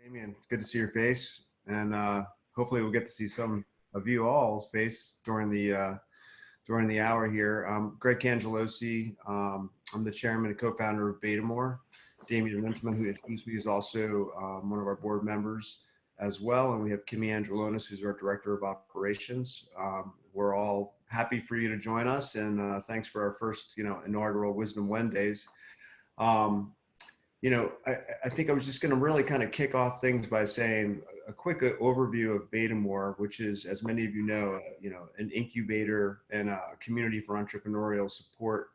Damien, good to see your face, and hopefully we'll get to see some of you all's face during the hour here. Greg Cangelosi. I'm the chairman and co-founder of Betamore. Damien Rentman, who introduced me, is also one of our board members as well, and we have Kimmy Angelonis, who's our director of operations. We're all happy for you to join us, and thanks for our first, inaugural Wisdom Wednesdays. Um, I think I was just going to really kind of kick off things by saying a quick overview of Betamore, which is, as many of you know, an incubator and a community for entrepreneurial support,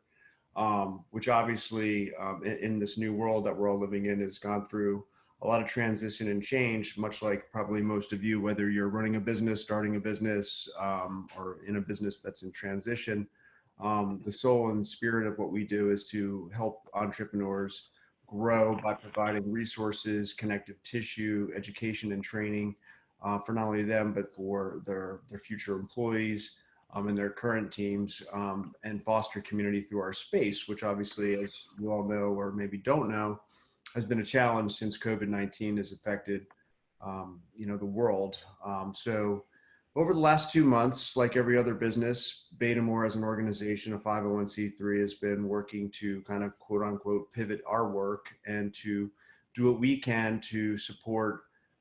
which obviously in this new world that we're all living in has gone through a lot of transition and change, much like probably most of you, whether you're running a business, starting a business, or in a business that's in transition. The soul and spirit of what we do is to help entrepreneurs grow by providing resources, connective tissue, education, and training for not only them, but for their future employees and their current teams, and foster community through our space, which obviously, as you all know or maybe don't know, has been a challenge since COVID-19 has affected the world. So over the last 2 months, like every other business, Betamore as an organization, a 501c3, has been working to kind of quote unquote pivot our work and to do what we can to support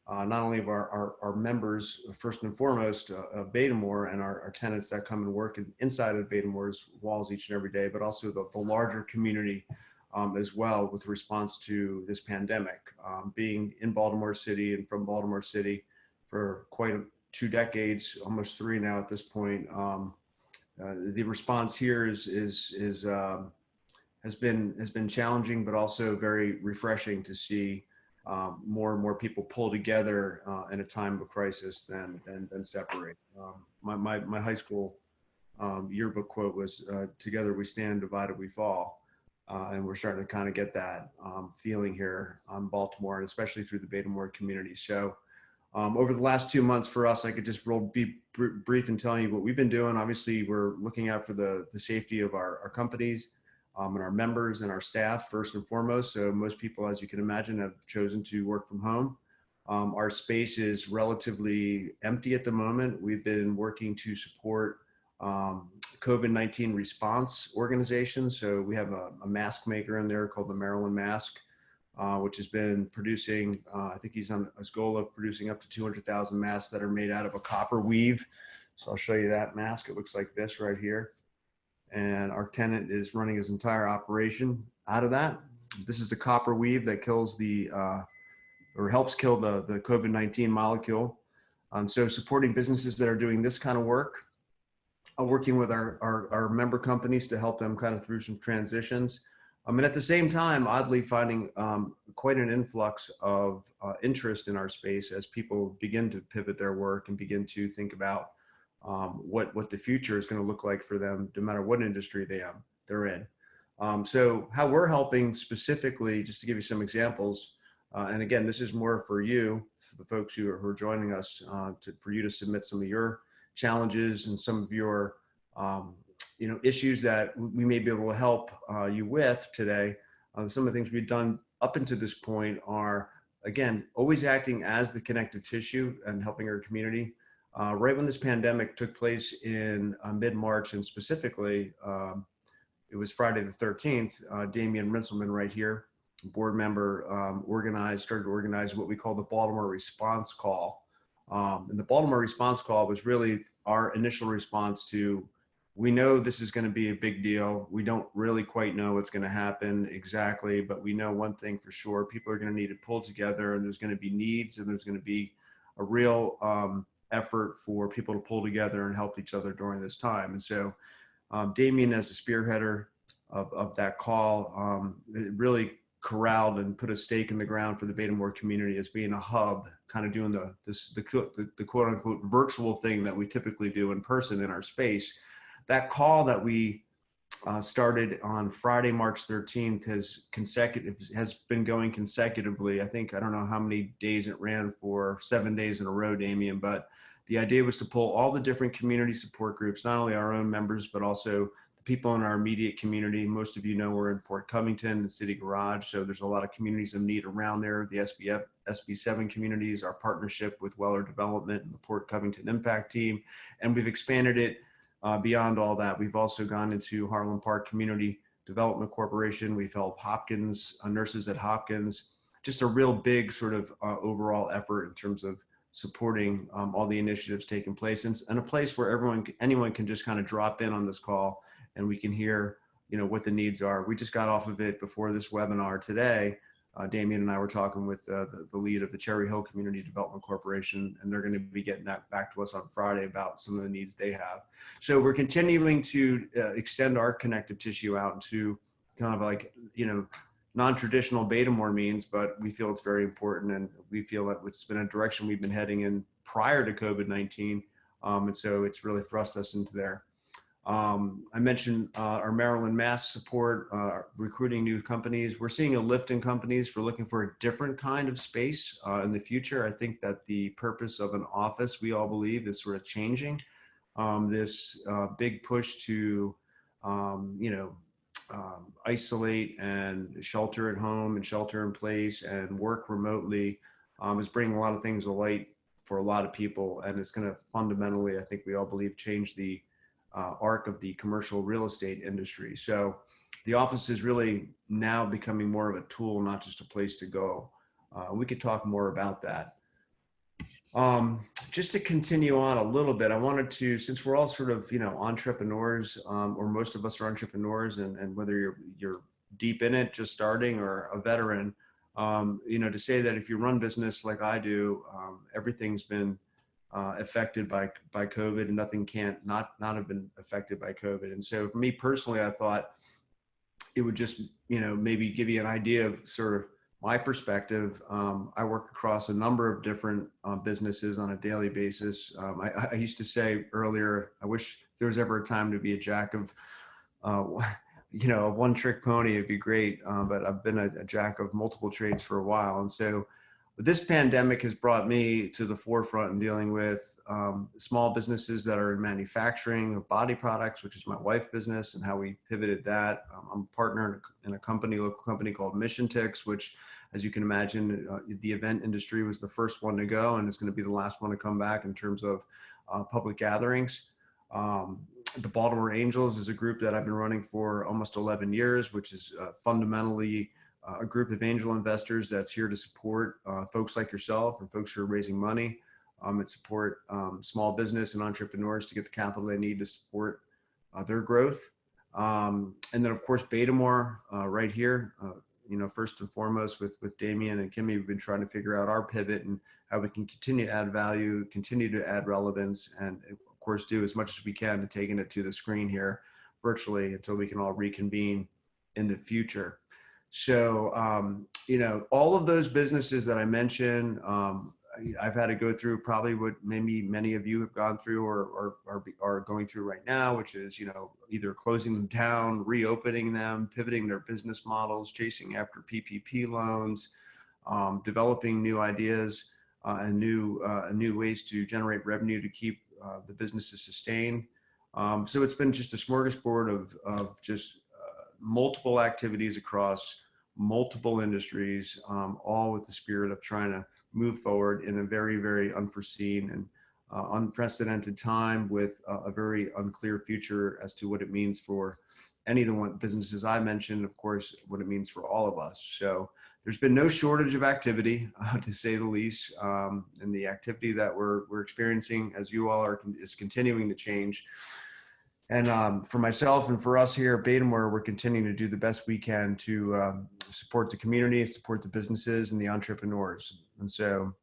not only of our members, first and foremost, of Betamore and our tenants that come and work inside of Betamore's walls each and every day, but also the larger community as well with response to this pandemic. Being in Baltimore City and from Baltimore City for quite 2 decades, almost three now at this point. The response here has been challenging, but also very refreshing to see more and more people pull together in a time of crisis than separate. My high school yearbook quote was, "Together we stand, divided we fall." And we're starting to kind of get that feeling here on Baltimore, and especially through the Betamore community. So over the last 2 months for us, I could just be brief and tell you what we've been doing. Obviously, we're looking out for the safety of our companies and our members and our staff first and foremost. So most people, as you can imagine, have chosen to work from home. Our space is relatively empty at the moment. We've been working to support COVID-19 response organizations. So we have a mask maker in there called the Maryland Mask, which has been producing, I think he's on his goal of producing up to 200,000 masks that are made out of a copper weave. So I'll show you that mask. It looks like this right here. And our tenant is running his entire operation out of that. This is a copper weave that kills or helps kill the COVID-19 molecule. So supporting businesses that are doing this kind of work, working with our member companies to help them kind of through some transitions. And at the same time, oddly finding quite an influx of interest in our space as people begin to pivot their work and begin to think about what the future is going to look like for them, no matter what industry they're in. So how we're helping specifically, just to give you some examples, and again, this is more for you, for the folks who are joining us, for you to submit some of your challenges and some of your issues that we may be able to help you with today. Some of the things we've done up until this point are, again, always acting as the connective tissue and helping our community. Right when this pandemic took place in mid-March, and specifically, it was Friday the 13th, Damien Rinselman right here, board member, started to organize what we call the Baltimore Response Call. And the Baltimore Response Call was really our initial response to, we know this is going to be a big deal. We don't really quite know what's going to happen exactly, but we know one thing for sure: people are going to need to pull together, and there's going to be needs, and there's going to be a real effort for people to pull together and help each other during this time. And so Damien, as a spearheader of that call, it really corralled and put a stake in the ground for the Betamore community as being a hub, kind of doing the quote unquote virtual thing that we typically do in person in our space. That call that we started on Friday, March 13th has been going consecutively. I don't know how many days it ran for, 7 days in a row, Damien, but the idea was to pull all the different community support groups, not only our own members, but also the people in our immediate community. Most of you know we're in Port Covington and City Garage, so there's a lot of communities of need around there. The SB7 communities, our partnership with Weller Development and the Port Covington Impact Team, and we've expanded it beyond all that. We've also gone into Harlem Park Community Development Corporation. We've helped Hopkins, nurses at Hopkins, just a real big sort of overall effort in terms of supporting all the initiatives taking place, and a place where anyone can just kind of drop in on this call and we can hear, what the needs are. We just got off of it before this webinar today. Damien and I were talking with the lead of the Cherry Hill Community Development Corporation, and they're going to be getting that back to us on Friday about some of the needs they have. So we're continuing to extend our connective tissue out into kind of like, non-traditional Betamore means, but we feel it's very important, and we feel that it's been a direction we've been heading in prior to COVID-19, and so it's really thrust us into there. I mentioned our Maryland, Mass support, recruiting new companies. We're seeing a lift in companies for looking for a different kind of space in the future. I think that the purpose of an office, we all believe, is sort of changing. This big push to, isolate and shelter at home and shelter in place and work remotely is bringing a lot of things to light for a lot of people. And it's going to fundamentally, I think we all believe, change the arc of the commercial real estate industry. So the office is really now becoming more of a tool, not just a place to go. We could talk more about that. Just to continue on a little bit, I wanted to, since we're all sort of, entrepreneurs, or most of us are entrepreneurs, and whether you're deep in it, just starting, or a veteran, to say that if you run business like I do, everything's been affected by COVID, and nothing can't not have been affected by COVID. And so for me personally, I thought it would just, maybe give you an idea of sort of my perspective. I work across a number of different businesses on a daily basis. I used to say earlier, I wish there was ever a time to be a jack of, a one-trick pony. It'd be great, but I've been a jack of multiple trades for a while. And so this pandemic has brought me to the forefront in dealing with small businesses that are in manufacturing of body products, which is my wife's business, and how we pivoted that. I'm a partner in a local company called Mission Ticks, which, as you can imagine, the event industry was the first one to go, and it's going to be the last one to come back in terms of public gatherings. The Baltimore Angels is a group that I've been running for almost 11 years, which is fundamentally a group of angel investors that's here to support folks like yourself and folks who are raising money, and support small business and entrepreneurs to get the capital they need to support their growth. And then, of course, Betamore right here, first and foremost with Damien and Kimmy, we've been trying to figure out our pivot and how we can continue to add value, continue to add relevance, and of course do as much as we can to taking it to the screen here virtually until we can all reconvene in the future. So, all of those businesses that I mentioned, I've had to go through probably what maybe many of you have gone through or are going through right now, which is, either closing them down, reopening them, pivoting their business models, chasing after PPP loans, developing new ideas and new ways to generate revenue to keep the businesses sustained. So it's been just a smorgasbord of just multiple activities across multiple industries, all with the spirit of trying to move forward in a very, very unforeseen and unprecedented time with a very unclear future as to what it means for any of the businesses I mentioned, of course, what it means for all of us. So there's been no shortage of activity, to say the least, and the activity that we're experiencing, as you all are, is continuing to change. And for myself and for us here at Betamore, we're continuing to do the best we can to support the community, support the businesses and the entrepreneurs. And so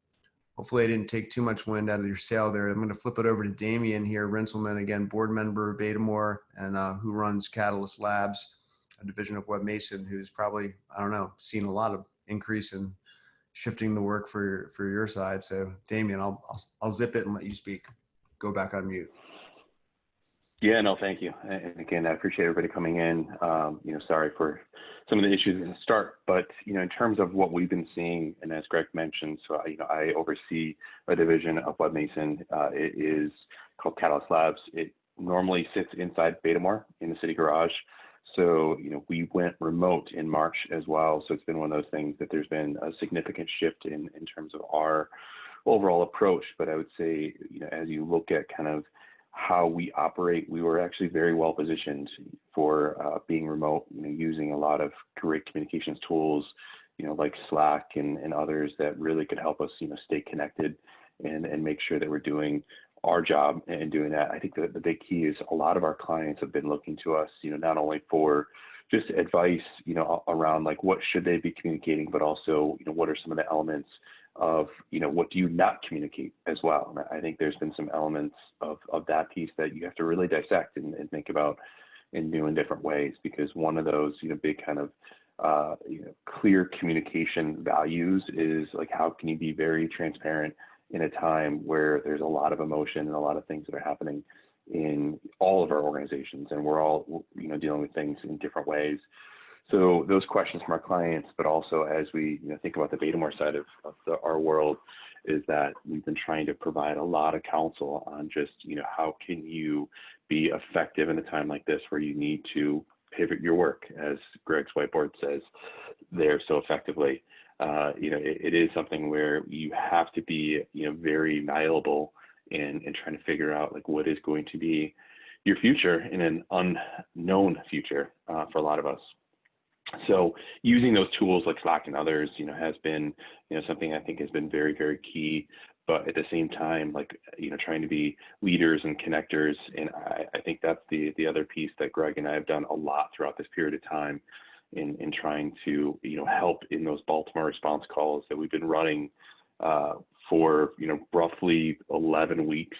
hopefully I didn't take too much wind out of your sail there. I'm going to flip it over to Damien here, Rinselman, again, board member of Betamore, and who runs Catalyst Labs, a division of Webb Mason, who's probably, I don't know, seen a lot of increase in shifting the work for your side. So Damien, I'll zip it and let you speak. Go back on mute. Yeah, no, thank you. And again, I appreciate everybody coming in. Sorry for some of the issues in the start, but, in terms of what we've been seeing, and as Greg mentioned, so, I oversee a division of Webb Mason. It is called Catalyst Labs. It normally sits inside Betamore in the city garage. So, we went remote in March as well. So it's been one of those things that there's been a significant shift in terms of our overall approach. But I would say, as you look at kind of how we operate, we were actually very well positioned for being remote, using a lot of great communications tools, like Slack and others that really could help us, stay connected and make sure that we're doing our job and doing that. I think that the big key is a lot of our clients have been looking to us, not only for just advice, around like what should they be communicating, but also, what are some of the elements of, what do you not communicate as well. And I think there's been some elements of that piece that you have to really dissect and think about and do in different ways, because one of those, big kind of, clear communication values is like, how can you be very transparent in a time where there's a lot of emotion and a lot of things that are happening in all of our organizations, and we're all, dealing with things in different ways. So those questions from our clients, but also as we think about the Betamore side of our world, is that we've been trying to provide a lot of counsel on just, how can you be effective in a time like this where you need to pivot your work, as Greg's whiteboard says there so effectively. It is something where you have to be, very malleable in trying to figure out like what is going to be your future in an unknown future for a lot of us. So using those tools like Slack and others, has been, something I think has been very, very key. But at the same time, like, trying to be leaders and connectors. And I think that's the other piece that Greg and I have done a lot throughout this period of time in trying to, help in those Baltimore response calls that we've been running for, roughly 11 weeks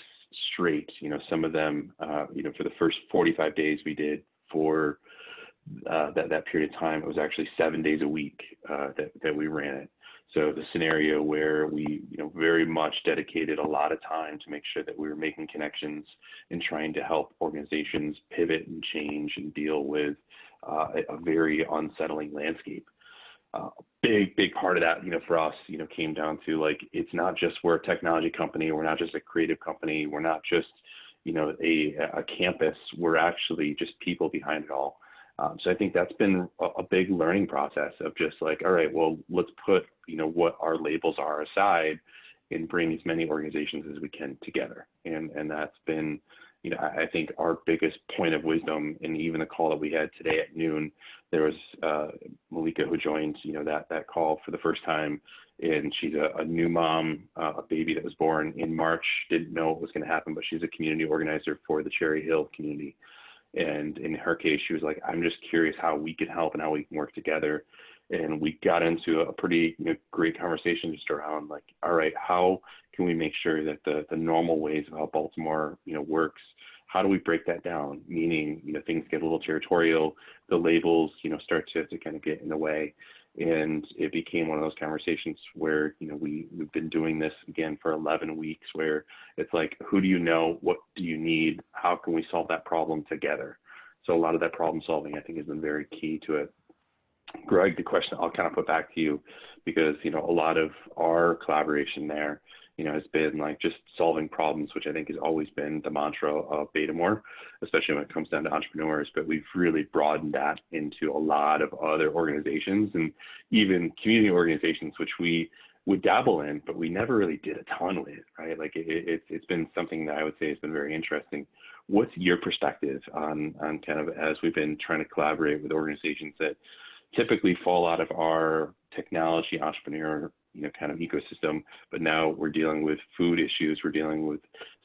straight. Some of them, for the first 45 days we did for that period of time, it was actually 7 days a week that we ran it. So the scenario where we, very much dedicated a lot of time to make sure that we were making connections and trying to help organizations pivot and change and deal with a very unsettling landscape. Big part of that, for us, came down to like, it's not just we're a technology company, we're not just a creative company, we're not just, a campus, we're actually just people behind it all. So I think that's been a big learning process of just like, all right, well, let's put, what our labels are aside and bring as many organizations as we can together. And that's been, I think our biggest point of wisdom. And even the call that we had today at noon, there was Malika who joined, that call for the first time. And she's a new mom, a baby that was born in March, didn't know what was going to happen, but she's a community organizer for the Cherry Hill community. And in her case, she was like, I'm just curious how we can help and how we can work together. And we got into a pretty great conversation just around like, all right, how can we make sure that the normal ways of how Baltimore, works, how do we break that down? Meaning, things get a little territorial, the labels, start to kind of get in the way. And it became one of those conversations where, we've been doing this again for 11 weeks where it's like, who do you know? What do you need? How can we solve that problem together? So a lot of that problem solving, I think, has been very key to it. Greg, the question I'll kind of put back to you, because, a lot of our collaboration there, has been like just solving problems, which I think has always been the mantra of Betamore, especially when it comes down to entrepreneurs. But we've really broadened that into a lot of other organizations and even community organizations, which we would dabble in, but we never really did a ton with, right? Like it's been something that I would say has been very interesting. What's your perspective on kind of, as we've been trying to collaborate with organizations that typically fall out of our technology entrepreneur, kind of ecosystem, but now we're dealing with food issues, we're dealing with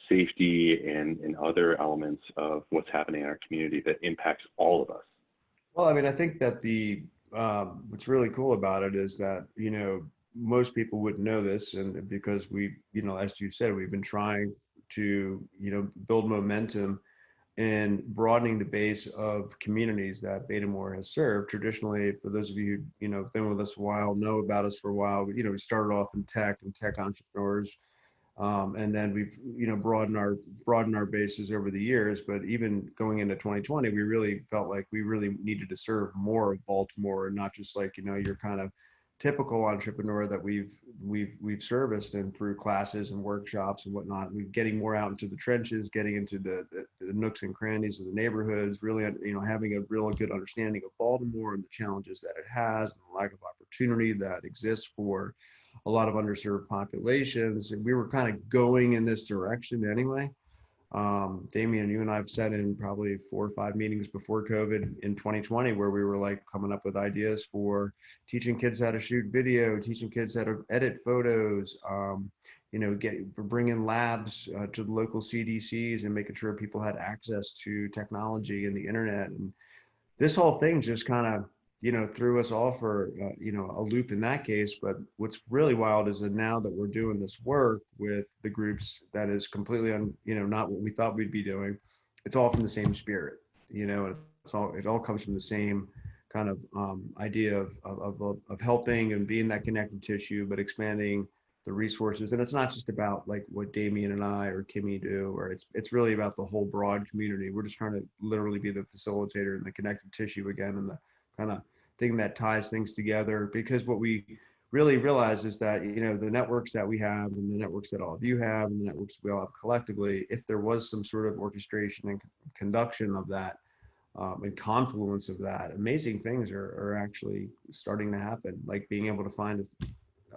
safety and other elements of what's happening in our community that impacts all of us. Well, I mean, I think that what's really cool about it is that, most people wouldn't know this, and because we, as you said, we've been trying to, build momentum and broadening the base of communities that Betamore has served. Traditionally, for those of you who, been with us a while, know about us for a while, we started off in tech and tech entrepreneurs. And then we've, broadened our bases over the years, but even going into 2020, we really felt like we really needed to serve more of Baltimore and not just like, your kind of typical entrepreneur that we've serviced, and through classes and workshops and whatnot, we're getting more out into the trenches, getting into the nooks and crannies of the neighborhoods, really, having a real good understanding of Baltimore and the challenges that it has and the lack of opportunity that exists for a lot of underserved populations. And we were kind of going in this direction anyway. Damien, you and I have sat in probably 4 or 5 meetings before COVID in 2020, where we were like coming up with ideas for teaching kids how to shoot video, teaching kids how to edit photos, bringing labs to the local CDCs and making sure people had access to technology and the internet. And this whole thing just kind of, threw us all for, a loop in that case. But what's really wild is that now that we're doing this work with the groups that is completely not what we thought we'd be doing, it's all from the same spirit, it all comes from the same kind of idea of helping and being that connective tissue, but expanding the resources. And it's not just about like what Damien and I or Kimmy do, or it's really about the whole broad community. We're just trying to literally be the facilitator and the connective tissue again, and the kind of thing that ties things together. Because what we really realize is that, the networks that we have and the networks that all of you have and the networks we all have collectively, if there was some sort of orchestration and conduction of that, and confluence of that, amazing things are actually starting to happen, like being able to find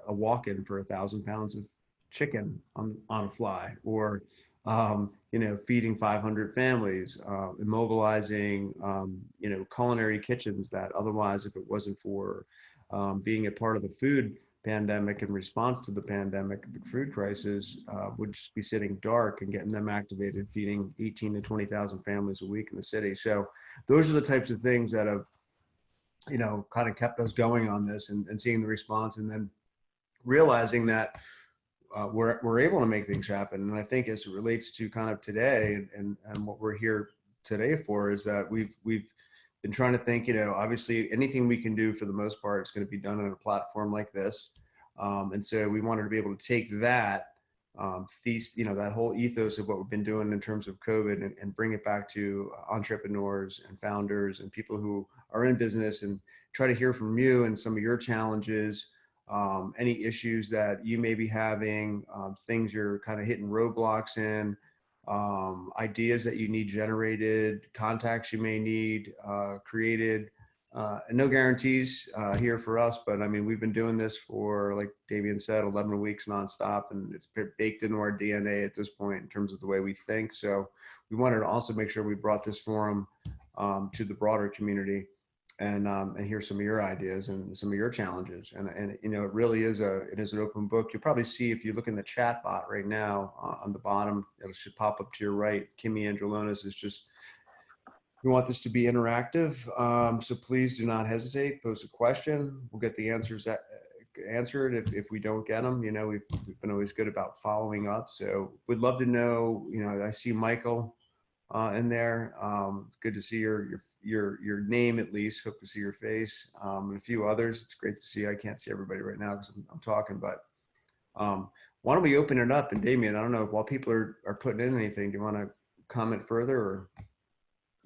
a walk-in for 1,000 pounds of chicken on a fly, or feeding 500 families, immobilizing, culinary kitchens that otherwise, if it wasn't for being a part of the food pandemic in response to the pandemic, the food crisis, would just be sitting dark, and getting them activated, feeding 18 to 20,000 families a week in the city. So those are the types of things that have, kind of kept us going on this, and seeing the response, and then realizing that we're able to make things happen. And I think as it relates to kind of today, and what we're here today for, is that we've been trying to think, obviously anything we can do for the most part is going to be done on a platform like this. And so we wanted to be able to take that that whole ethos of what we've been doing in terms of COVID, and bring it back to entrepreneurs and founders and people who are in business, and try to hear from you and some of your challenges, any issues that you may be having, things you're kind of hitting roadblocks in, ideas that you need generated, contacts you may need created. And no guarantees here for us, but I mean, we've been doing this for, like Davian said, 11 weeks nonstop, and it's baked into our DNA at this point in terms of the way we think. So we wanted to also make sure we brought this forum to the broader community, and hear some of your ideas and some of your challenges. And it really is an open book. You'll probably see, if you look in the chat bot right now on the bottom, it should pop up to your right. Kimmy Angelonis is just, we want this to be interactive. So please do not hesitate, pose a question. We'll get the answers answered. If we don't get them, we've been always good about following up. So we'd love to know, I see Michael in there. Good to see your name, at least. Hope to see your face, and a few others. It's great to see. I can't see everybody right now because I'm talking, but why don't we open it up? And Damien, I don't know, while people are putting in anything, do you want to comment further? Or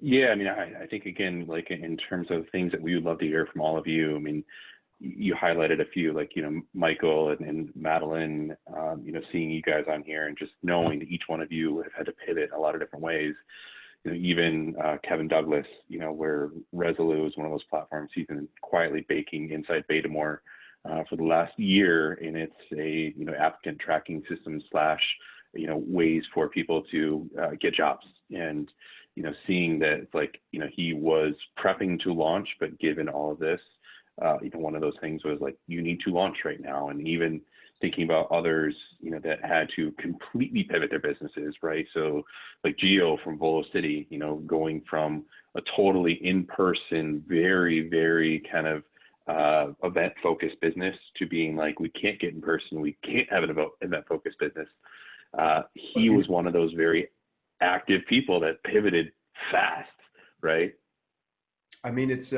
Yeah, I mean, I think, again, like in terms of things that we would love to hear from all of you, I mean, you highlighted a few, like, Michael and Madeline, seeing you guys on here, and just knowing that each one of you have had to pivot in a lot of different ways. Even Kevin Douglas, where Resolute is one of those platforms he's been quietly baking inside Betamore for the last year, and it's a applicant tracking system slash ways for people to get jobs. And seeing that it's like he was prepping to launch, but given all of this, one of those things was like, you need to launch right now. And even thinking about others, that had to completely pivot their businesses, right? So like Gio from Volo City, going from a totally in-person, very, very kind of event-focused business to being like, we can't get in person, we can't have an event-focused business. He was one of those very active people that pivoted fast, right? I mean, it's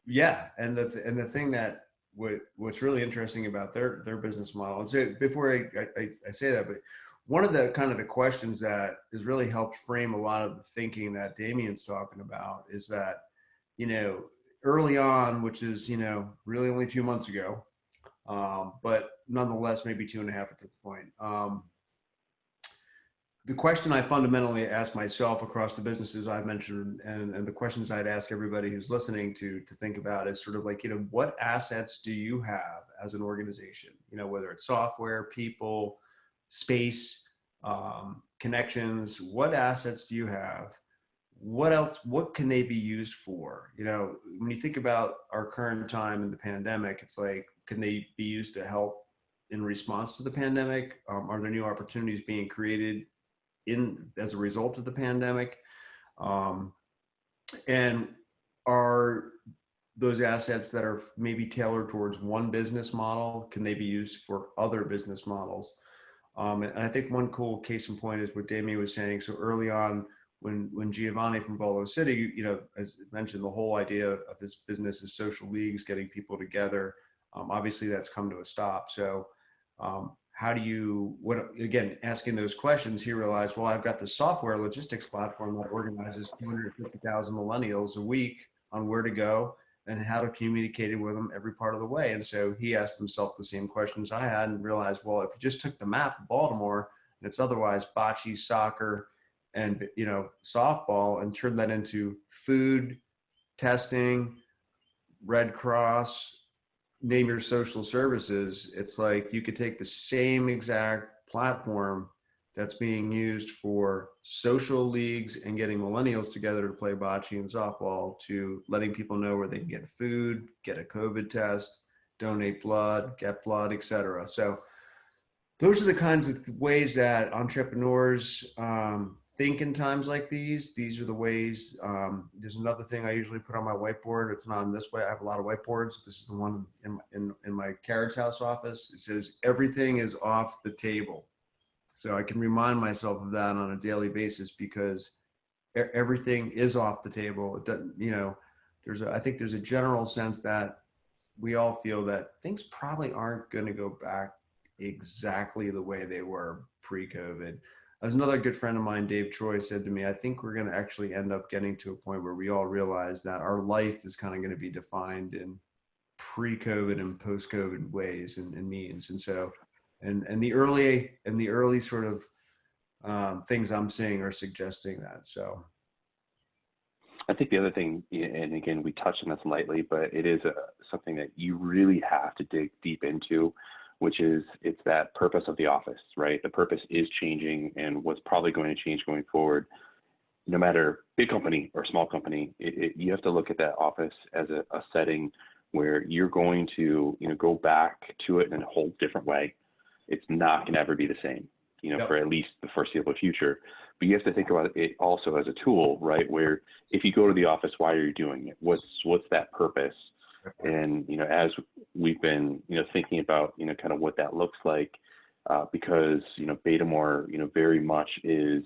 yeah, and the thing that what's really interesting about their business model, and so before I say that, but one of the kind of the questions that has really helped frame a lot of the thinking that Damien's talking about is that, early on, which is, really only 2 months ago, but nonetheless, maybe 2.5 at this point. The question I fundamentally ask myself across the businesses I've mentioned, and the questions I'd ask everybody who's listening to think about is sort of like, what assets do you have as an organization? Whether it's software, people, space, connections, what assets do you have? What else, what can they be used for? When you think about our current time in the pandemic, it's like, can they be used to help in response to the pandemic? Are there new opportunities being created as a result of the pandemic? And are those assets that are maybe tailored towards one business model, can they be used for other business models? And I think one cool case in point is what Damien was saying. So early on, when Giovanni from Volo City, as mentioned, the whole idea of this business is social leagues, getting people together. Obviously, that's come to a stop. So how do you, again, asking those questions, he realized, well, I've got the software logistics platform that organizes 250,000 millennials a week on where to go and how to communicate with them every part of the way. And so he asked himself the same questions I had and realized, well, if you just took the map of Baltimore and it's otherwise bocce, soccer, and softball, and turned that into food, testing, Red Cross, name your social services, it's like you could take the same exact platform that's being used for social leagues and getting millennials together to play bocce and softball, to letting people know where they can get food, get a COVID test, donate blood, get blood, etc. So those are the kinds of ways that entrepreneurs think in times like these. These are the ways. There's another thing I usually put on my whiteboard. It's not on this way. I have a lot of whiteboards. This is the one in my carriage house office. It says everything is off the table. So I can remind myself of that on a daily basis, because everything is off the table. It doesn't, I think there's a general sense that we all feel that things probably aren't going to go back exactly the way they were pre-COVID. As another good friend of mine, Dave Troy, said to me, I think we're going to actually end up getting to a point where we all realize that our life is kind of going to be defined in pre-COVID and post-COVID ways and means. And so, and the early sort of things I'm seeing are suggesting that. So I think the other thing, and again, we touched on this lightly, but it is something that you really have to dig deep into, which is it's that purpose of the office, right? The purpose is changing, and what's probably going to change going forward, no matter big company or small company, you have to look at that office as a setting where you're going to, go back to it in a whole different way. It's not going to ever be the same, Yep. for at least the foreseeable future. But you have to think about it also as a tool, right? Where if you go to the office, why are you doing it? What's that purpose? And, as we've been, thinking about, kind of what that looks like, because, Betamore, very much is,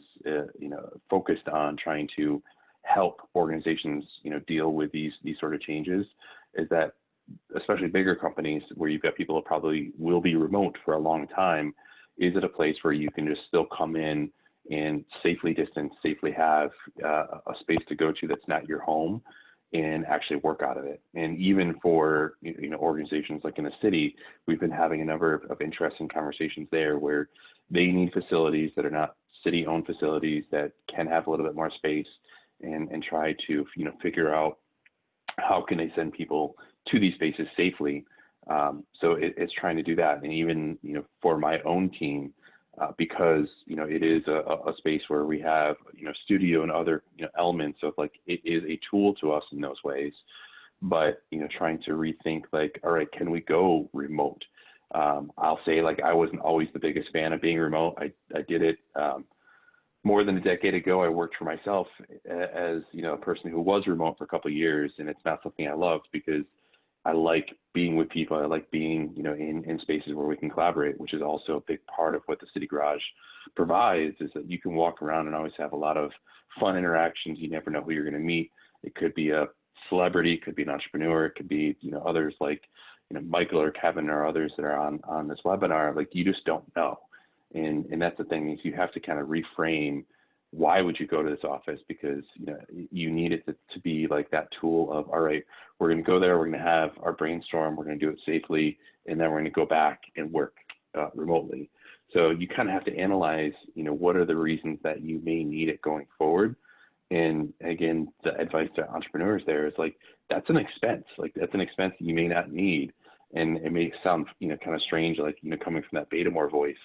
focused on trying to help organizations, deal with these sort of changes, is that especially bigger companies where you've got people that probably will be remote for a long time, is it a place where you can just still come in and safely distance, safely have a space to go to that's not your home, and actually work out of it. And even for organizations like in the city, we've been having a number of interesting conversations there where they need facilities that are not city-owned facilities that can have a little bit more space, and try to figure out how can they send people to these spaces safely. So it's trying to do that. And even for my own team, because it is a space where we have studio and other elements of, like, it is a tool to us in those ways, but trying to rethink, like, all right, can we go remote? I'll say, like, I wasn't always the biggest fan of being remote. I did it more than a decade ago. I worked for myself as a person who was remote for a couple of years, and it's not something I loved, because I like being with people. I like being, in spaces where we can collaborate, which is also a big part of what the City Garage provides, is that you can walk around and always have a lot of fun interactions. You never know who you're going to meet. It could be a celebrity, it could be an entrepreneur, it could be, others like, Michael or Kevin or others that are on this webinar. Like, you just don't know. And that's the thing, is you have to kind of reframe why would you go to this office? Because you need it to be like that tool of, all right, we're going to go there, we're going to have our brainstorm, we're going to do it safely, and then we're going to go back and work remotely. So you kind of have to analyze, what are the reasons that you may need it going forward. And again, the advice to entrepreneurs there is like, that's an expense. Like that's an expense that you may not need. And it may sound, kind of strange, like, coming from that Betamore voice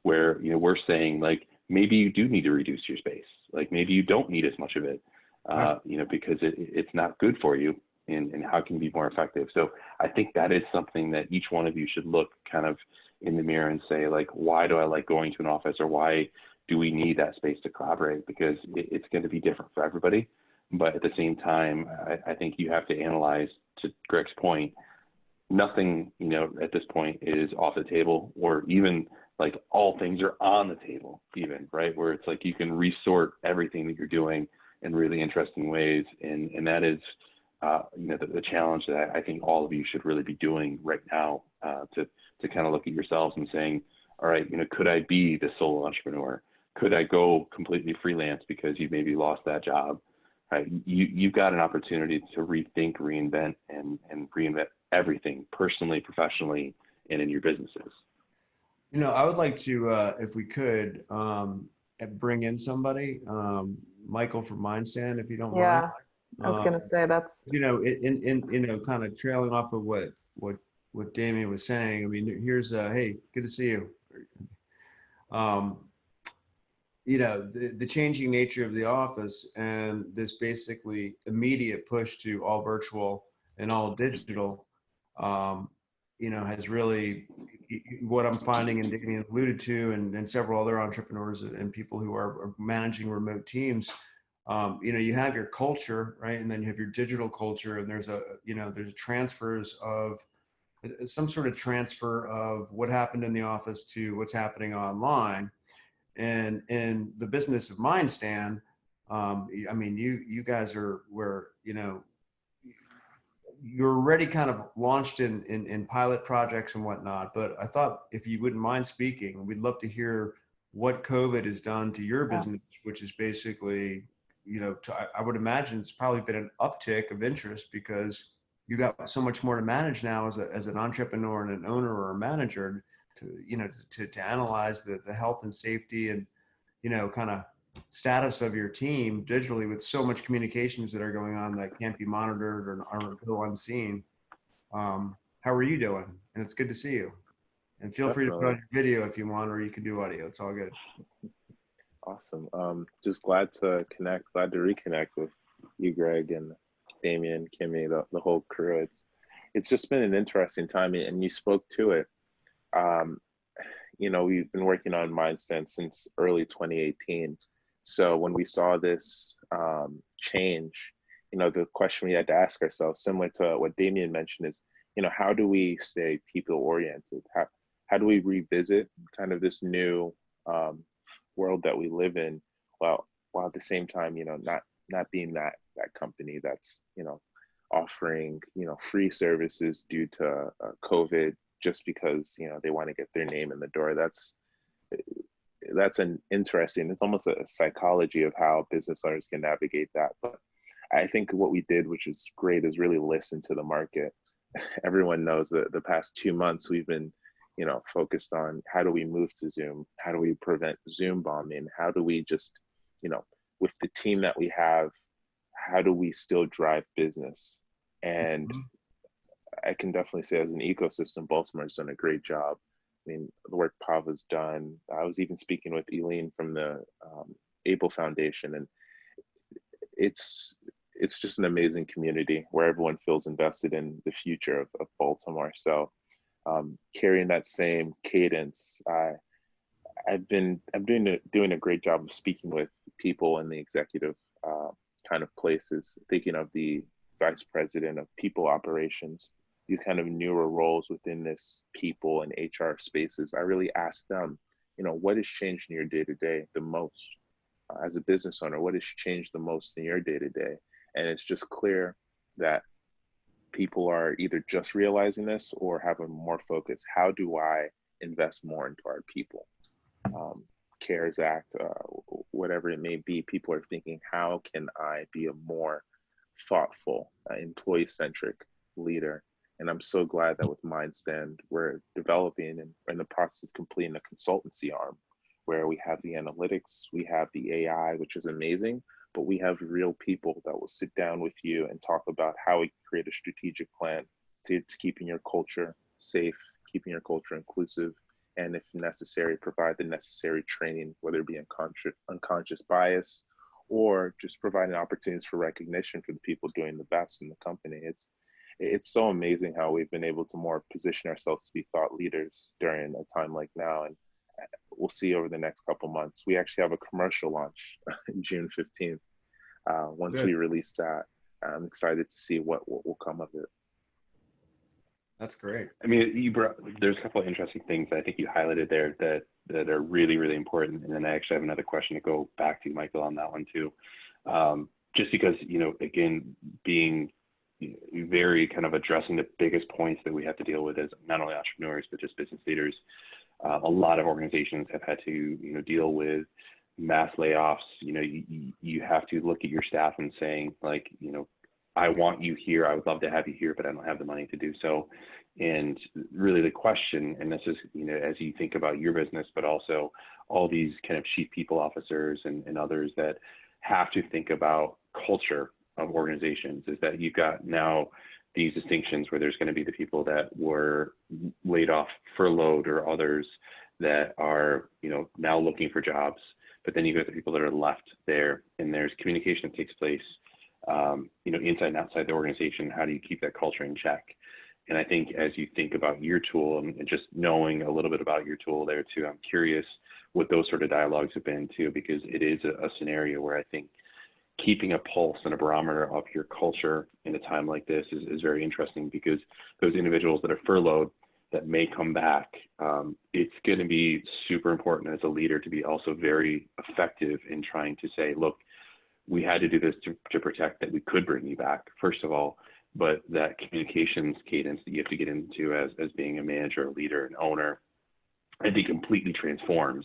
where, we're saying like, maybe you do need to reduce your space. Like maybe you don't need as much of it, because it's not good for you, and how can you be more effective? So I think that is something that each one of you should look kind of in the mirror and say, like, why do I like going to an office, or why do we need that space to collaborate? Because it's going to be different for everybody. But at the same time, I think you have to analyze, to Greg's point, nothing, at this point is off the table, or even like all things are on the table, even, right? Where it's like you can resort everything that you're doing in really interesting ways. And that is, the challenge that I think all of you should really be doing right now, to kind of look at yourselves and saying, all right, could I be the solo entrepreneur? Could I go completely freelance because you maybe lost that job? Right? You've got an opportunity to rethink, reinvent, and reinvent everything personally, professionally, and in your businesses. I would like to, if we could, bring in somebody, Michael from Mindstand, if you don't mind. Yeah, I was gonna say that's. Kind of trailing off of what Damien was saying. I mean, here's hey, good to see you. The changing nature of the office and this basically immediate push to all virtual and all digital, has really, what I'm finding, and Damien alluded to, and several other entrepreneurs and people who are managing remote teams. You have your culture, right? And then you have your digital culture, and there's transfers of some sort of transfer of what happened in the office to what's happening online. And in the business of Mindstand, I mean, you guys are where, you're already kind of launched in pilot projects and whatnot. But I thought, if you wouldn't mind speaking, we'd love to hear what COVID has done to your business, which is basically, I would imagine it's probably been an uptick of interest because you got so much more to manage now as an entrepreneur and an owner or a manager to analyze the health and safety and, kind of status of your team digitally, with so much communications that are going on that can't be monitored or go unseen. How are you doing? And it's good to see you. And feel free to put on your video if you want, or you can do audio. It's all good. Awesome. Just glad to reconnect with you, Greg, and Damien, Kimmy, the whole crew. It's just been an interesting time, and you spoke to it. We've been working on Mindstand since early 2018. So when we saw this change, the question we had to ask ourselves, similar to what Damien mentioned, is, how do we stay people oriented? How do we revisit kind of this new world that we live in, while at the same time, not being that company that's, offering, free services due to COVID, just because, they want to get their name in the door. That's an interesting, it's almost a psychology of how business owners can navigate that. But I think what we did, which is great, is really listen to the market. Everyone knows that the past 2 months we've been, focused on how do we move to Zoom? How do we prevent Zoom bombing? How do we just, with the team that we have, how do we still drive business? And I can definitely say, as an ecosystem, Baltimore's done a great job. I mean, the work Pava's done. I was even speaking with Eileen from the Able Foundation, and it's just an amazing community where everyone feels invested in the future of Baltimore. So carrying that same cadence, I'm doing a great job of speaking with people in the executive kind of places, thinking of the vice president of people operations, these kind of newer roles within this people and HR spaces. I really ask them, what has changed in your day-to-day the most? As a business owner, what has changed the most in your day-to-day? And it's just clear that people are either just realizing this or having more focus. How do I invest more into our people? CARES Act, whatever it may be, people are thinking, how can I be a more thoughtful, employee-centric leader? And I'm so glad that with MindStand, we're developing and in the process of completing a consultancy arm where we have the analytics, we have the AI, which is amazing, but we have real people that will sit down with you and talk about how we create a strategic plan to keeping your culture safe, keeping your culture inclusive, and if necessary, provide the necessary training, whether it be unconscious bias or just providing opportunities for recognition for the people doing the best in the company. It's so amazing how we've been able to more position ourselves to be thought leaders during a time like now. And we'll see over the next couple months. We actually have a commercial launch June 15th. Once Good. we release that, I'm excited to see what will come of it. That's great. I mean, there's a couple of interesting things I think you highlighted there that are really, really important. And then I actually have another question to go back to, Michael, on that one too. Just because, again, being very kind of addressing the biggest points that we have to deal with as not only entrepreneurs, but just business leaders. A lot of organizations have had to, deal with mass layoffs. You have to look at your staff and saying like, I want you here. I would love to have you here, but I don't have the money to do so. And really the question, and this is, as you think about your business, but also all these kind of chief people officers and others that have to think about culture of organizations, is that you've got now these distinctions where there's going to be the people that were laid off, furloughed, or others that are, now looking for jobs. But then you've got the people that are left there, and there's communication that takes place, inside and outside the organization. How do you keep that culture in check? And I think as you think about your tool and just knowing a little bit about your tool there too, I'm curious what those sort of dialogues have been too, because it is a scenario where I think keeping a pulse and a barometer of your culture in a time like this is very interesting, because those individuals that are furloughed that may come back, it's going to be super important as a leader to be also very effective in trying to say, look, we had to do this to protect that we could bring you back, first of all, but that communications cadence that you have to get into as being a manager, a leader, an owner, I think completely transforms.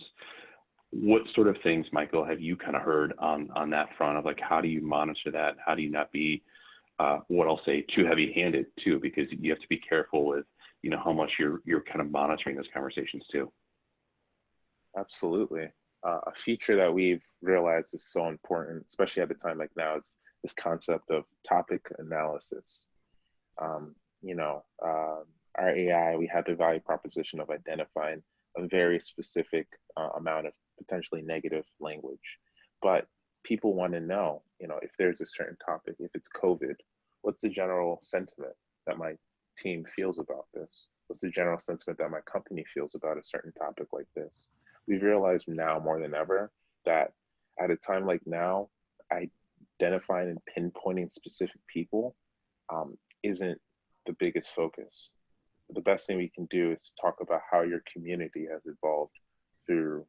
What sort of things, Michael, have you kind of heard on that front of like, how do you monitor that? How do you not be, what I'll say, too heavy-handed too, because you have to be careful with, how much you're kind of monitoring those conversations too. Absolutely. A feature that we've realized is so important, especially at a time like now, is this concept of topic analysis. Our AI, we have the value proposition of identifying a very specific amount of potentially negative language, but people want to know, if there's a certain topic, if it's COVID, what's the general sentiment that my team feels about this? What's the general sentiment that my company feels about a certain topic like this? We've realized now more than ever that at a time like now, identifying and pinpointing specific people isn't the biggest focus. The best thing we can do is to talk about how your community has evolved through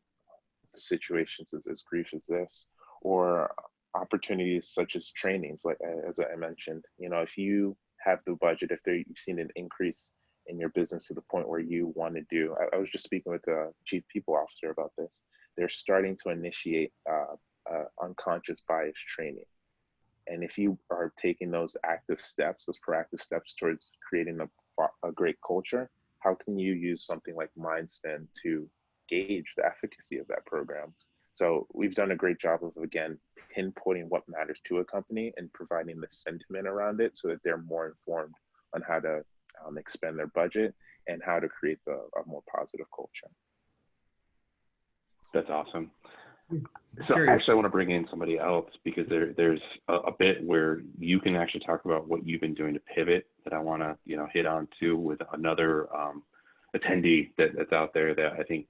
situations as grief as this, or opportunities such as trainings, like as I mentioned. If you have the budget, if you've seen an increase in your business to the point where you want to do, I was just speaking with the chief people officer about this. They're starting to initiate unconscious bias training. And if you are taking those active steps, those proactive steps towards creating a great culture, how can you use something like MindStand to gauge the efficacy of that program? So we've done a great job of, again, pinpointing what matters to a company and providing the sentiment around it so that they're more informed on how to expend their budget and how to create a more positive culture. That's awesome. So actually, I want to bring in somebody else, because there's a bit where you can actually talk about what you've been doing to pivot that I want to hit on too with another attendee that's out there that I think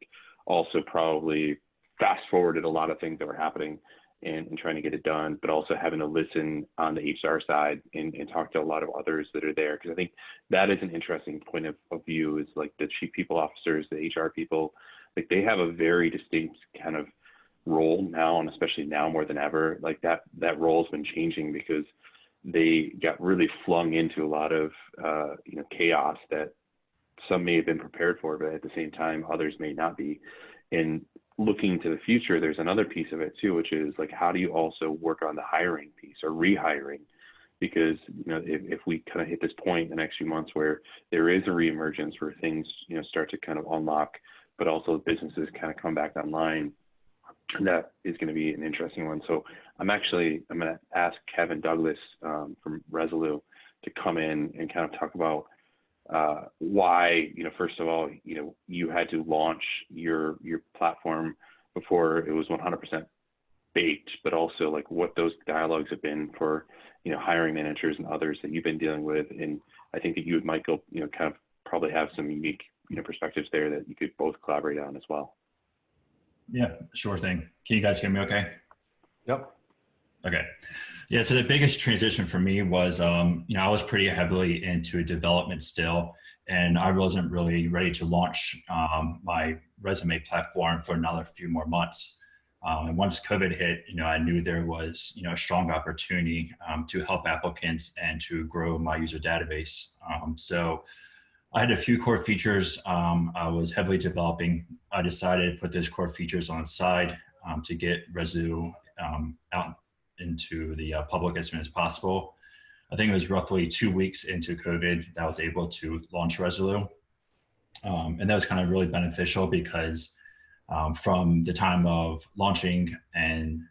also probably fast forwarded a lot of things that were happening and trying to get it done, but also having to listen on the HR side and talk to a lot of others that are there. Because I think that is an interesting point of view, is like the chief people officers, the HR people, like they have a very distinct kind of role now, and especially now more than ever. Like that role has been changing because they got really flung into a lot of chaos that some may have been prepared for, but at the same time others may not be. And looking to the future, there's another piece of it too, which is like, how do you also work on the hiring piece or rehiring? Because, if we kind of hit this point in the next few months where there is a reemergence, where things, start to kind of unlock, but also businesses kind of come back online, that is going to be an interesting one. So I'm going to ask Kevin Douglas from Resolute to come in and kind of talk about why, first of all, you had to launch your platform before it was 100% baked, but also like what those dialogues have been for, hiring managers and others that you've been dealing with. And I think that you and Michael, kind of probably have some unique, perspectives there that you could both collaborate on as well. Yeah, sure thing. Can you guys hear me okay? Yep. Okay. Yeah, so the biggest transition for me was, I was pretty heavily into development still, and I wasn't really ready to launch my resume platform for another few more months. And once COVID hit, I knew there was, a strong opportunity to help applicants and to grow my user database. So I had a few core features I was heavily developing. I decided to put those core features on the side to get Resolute out into the public as soon as possible. I think it was roughly 2 weeks into COVID that I was able to launch Resolute. And that was kind of really beneficial because from the time of launching and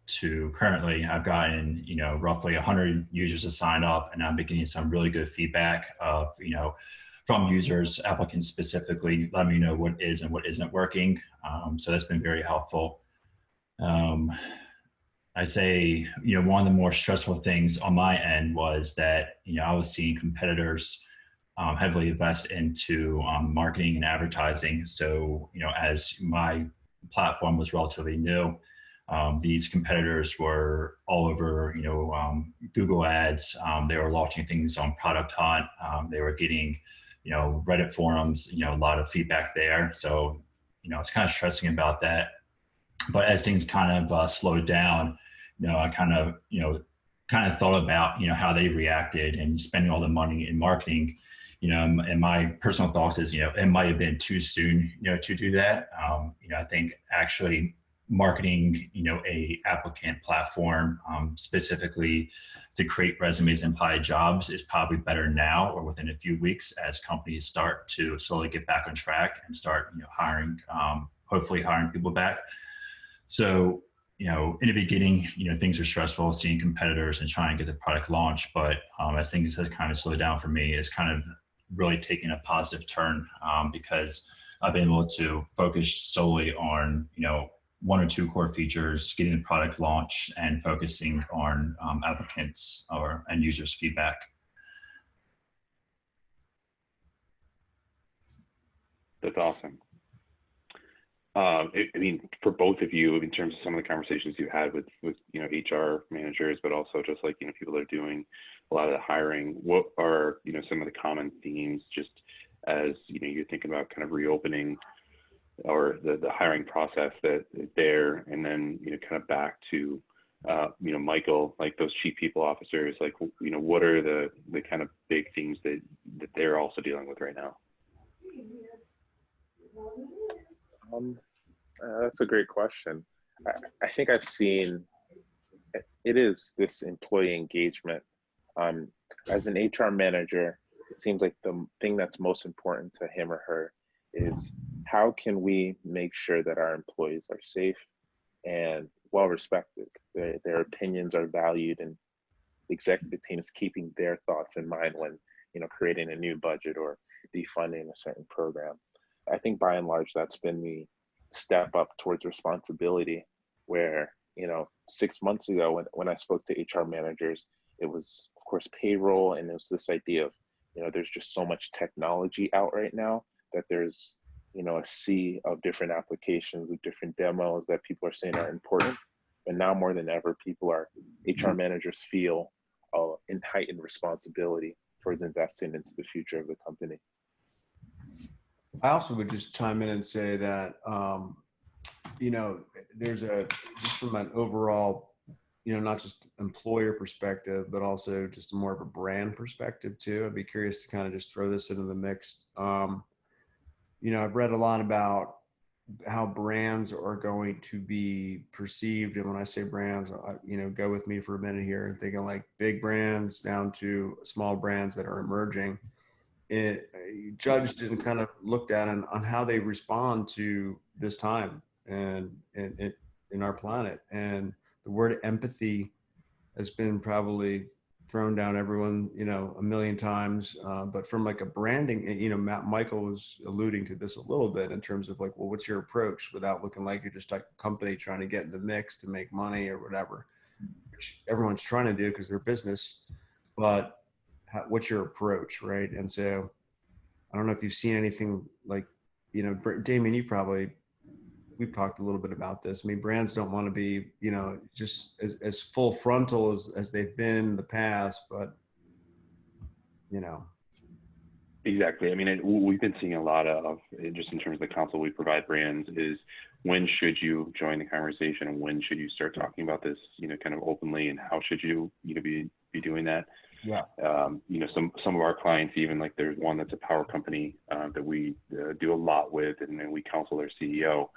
to currently, I've gotten, roughly 100 users to sign up, and I'm getting some really good feedback of, from users, applicants specifically, letting me know what is and what isn't working. So that's been very helpful. I say, one of the more stressful things on my end was that, I was seeing competitors heavily invest into marketing and advertising. So, as my platform was relatively new, these competitors were all over, Google ads. They were launching things on Product Hunt. They were getting, Reddit forums, a lot of feedback there. So, it's kind of stressing about that. But as things kind of slowed down, I kind of thought about, how they reacted and spending all the money in marketing, and my personal thoughts is, it might have been too soon, to do that. I think actually marketing, a applicant platform specifically to create resumes and apply jobs is probably better now or within a few weeks as companies start to slowly get back on track and start, hiring, hopefully hiring people back. So, in the beginning, things are stressful, seeing competitors and trying to get the product launched. But as things has kind of slowed down for me, it's kind of really taking a positive turn because I've been able to focus solely on, one or two core features, getting the product launched and focusing on applicants or end users' feedback. That's awesome. I mean, for both of you, in terms of some of the conversations you had with HR managers, but also just like people that are doing a lot of the hiring, what are some of the common themes just as you're thinking about kind of reopening or the hiring process that is there, and then kind of back to Michael, like those chief people officers, like what are the kind of big themes that they're also dealing with right now? That's a great question. I think I've seen it is this employee engagement. As an HR manager, it seems like the thing that's most important to him or her is how can we make sure that our employees are safe and well respected, their opinions are valued, and the executive team is keeping their thoughts in mind when creating a new budget or defunding a certain program. I think by and large that's been the step up towards responsibility, where 6 months ago when I spoke to HR managers, it was of course payroll, and it was this idea of there's just so much technology out right now that there's a sea of different applications, of different demos that people are saying are important. But now more than ever, HR managers feel in heightened responsibility towards investing into the future of the company. I also would just chime in and say that, there's just from an overall, not just employer perspective, but also just more of a brand perspective too. I'd be curious to kind of just throw this into the mix. I've read a lot about how brands are going to be perceived. And when I say brands, go with me for a minute here and thinking like big brands down to small brands that are emerging. It judged and kind of looked at on how they respond to this time and in our planet. And the word empathy has been probably thrown down everyone, a million times. But from like a branding, Michael was alluding to this a little bit in terms of like, well, what's your approach without looking like you're just like a company trying to get in the mix to make money or whatever, which everyone's trying to do because they're business. But what's your approach, right? And so I don't know if you've seen anything like, Damien, we've talked a little bit about this. I mean, brands don't want to be, just as full frontal as they've been in the past, but, Exactly. I mean, we've been seeing a lot of, just in terms of the counsel we provide brands, is when should you join the conversation and when should you start talking about this, kind of openly, and how should you, be doing that? Yeah. Some of our clients, even like there's one that's a power company that we do a lot with, and then we counsel their CEO.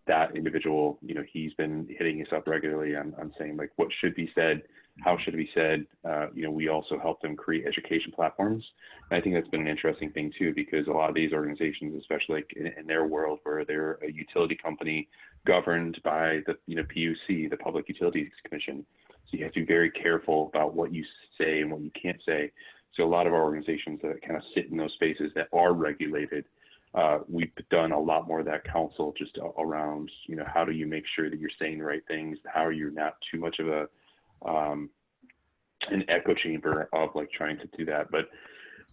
That individual, he's been hitting us up regularly on saying like what should be said, how should it be said. We also help them create education platforms. And I think that's been an interesting thing too, because a lot of these organizations, especially like in their world where they're a utility company governed by the PUC, the Public Utilities Commission. So you have to be very careful about what you say and what you can't say. So a lot of our organizations that kind of sit in those spaces that are regulated, we've done a lot more of that counsel just around, how do you make sure that you're saying the right things? How are you not too much of an echo chamber of like trying to do that? But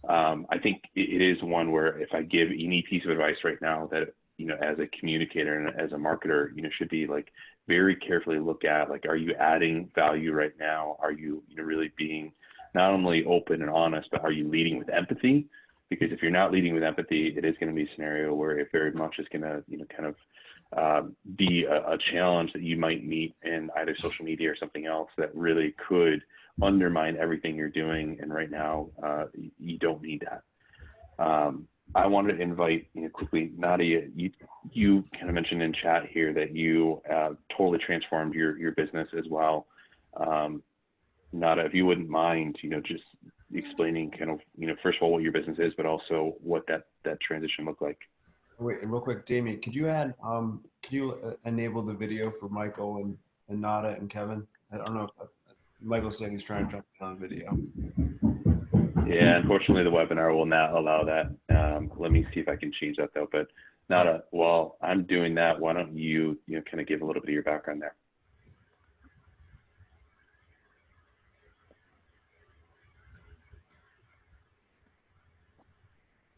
I think it is one where if I give any piece of advice right now that, as a communicator and as a marketer, should be like very carefully look at, like, are you adding value right now? Are you, really being not only open and honest, but are you leading with empathy? Because if you're not leading with empathy, it is going to be a scenario where it very much is going to, kind of be a challenge that you might meet in either social media or something else that really could undermine everything you're doing. And right now, you don't need that. I wanted to invite, quickly, Nadia, you kind of mentioned in chat here that you totally transformed your business as well. Nadia, if you wouldn't mind, just explaining kind of, first of all, what your business is, but also what that transition looked like. Wait, real quick, Damien, could you enable the video for Michael and Nada and Kevin? I don't know if Michael's saying he's trying to jump on video. Yeah, unfortunately, the webinar will not allow that. Let me see if I can change that though. But Nada, while I'm doing that, why don't you, kind of give a little bit of your background there?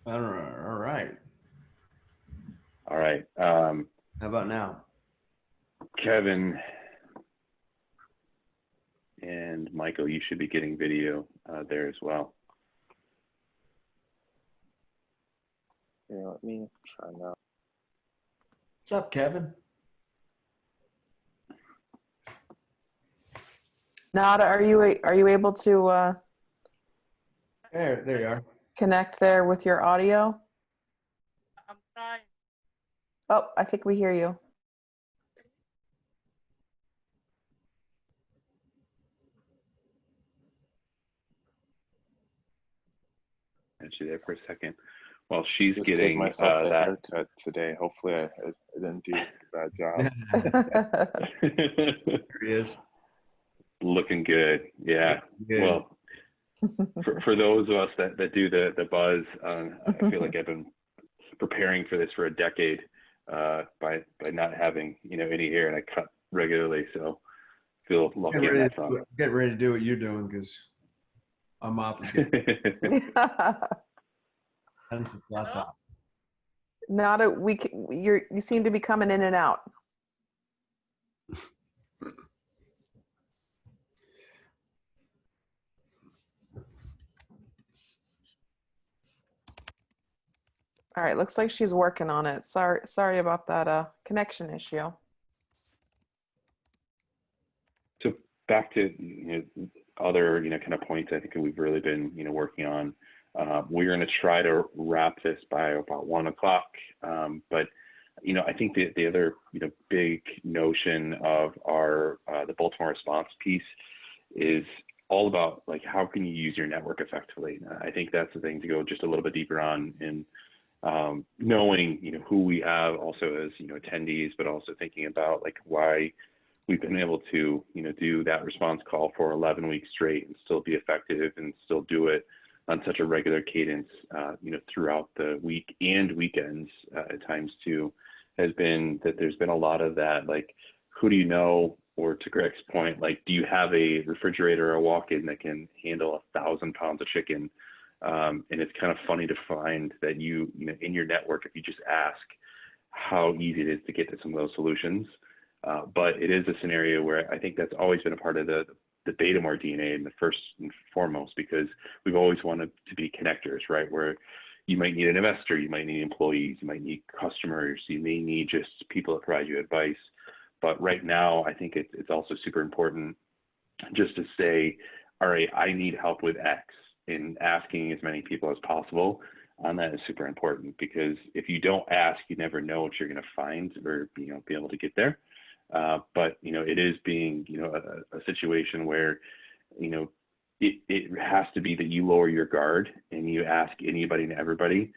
All right. All right. How about now? Kevin and Michael, you should be getting video there as well. Yeah, let me try now. What's up, Kevin? Nada, are you able to There you are. connect there with your audio? I'm trying. Oh, I think we hear you. And she's there for a secon. While she's Just getting gave myself a that. haircut today. Hopefully I didn't do a bad job. There he is. Looking good. Yeah. Good. Well, for those of us that do the buzz, I feel like I've been preparing for this for a decade by not having any hair, and I cut regularly, so feel lucky on that front. Get ready to do what you're doing, because I'm opposite. Hence the flat top. Nada, you seem to be coming in and out. All right, looks like she's working on it. Sorry about that connection issue. So back to other kind of points I think that we've really been working on. We're going to try to wrap this by about 1 o'clock, but I think the other, big notion of our, the Baltimore response piece is all about like, how can you use your network effectively? I think that's the thing to go just a little bit deeper on in knowing, who we have also as, attendees, but also thinking about like why we've been able to, do that response call for 11 weeks straight and still be effective and still do it on such a regular cadence, throughout the week and weekends at times too, has been that there's been a lot of that, like, who do you know? Or to Greg's point, like, do you have a refrigerator or a walk-in that can handle 1,000 pounds of chicken? And it's kind of funny to find that in your network, if you just ask, how easy it is to get to some of those solutions. But it is a scenario where I think that's always been a part of the Betamore DNA in the first and foremost, because we've always wanted to be connectors, right? Where you might need an investor, you might need employees, you might need customers, you may need just people that provide you advice. But right now, I think it's also super important just to say, all right, I need help with X, and asking as many people as possible on that is super important, because if you don't ask, you never know what you're going to find or be able to get there. But it is being a situation where it has to be that you lower your guard and you ask anybody and everybody.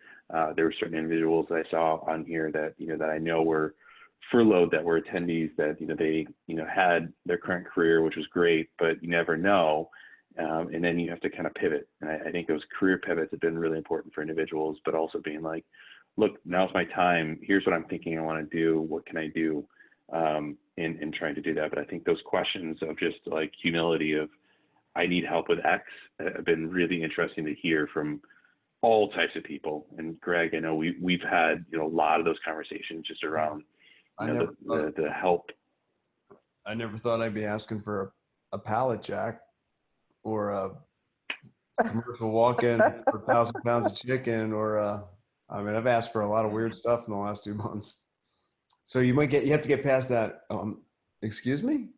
There were certain individuals that I saw on here that that I know were furloughed, that were attendees, that they had their current career, which was great, but you never know. And then you have to kind of pivot. And I think those career pivots have been really important for individuals, but also being like, look, now's my time. Here's what I'm thinking I want to do. What can I do? In trying to do that. But I think those questions of just like humility of, I need help with X, have been really interesting to hear from all types of people. And Greg, I know we've had, a lot of those conversations just around the help. I never thought I'd be asking for a pallet jack or a commercial walk-in for 1,000 pounds of chicken, or I've asked for a lot of weird stuff in the last 2 months. So you have to get past that. Excuse me,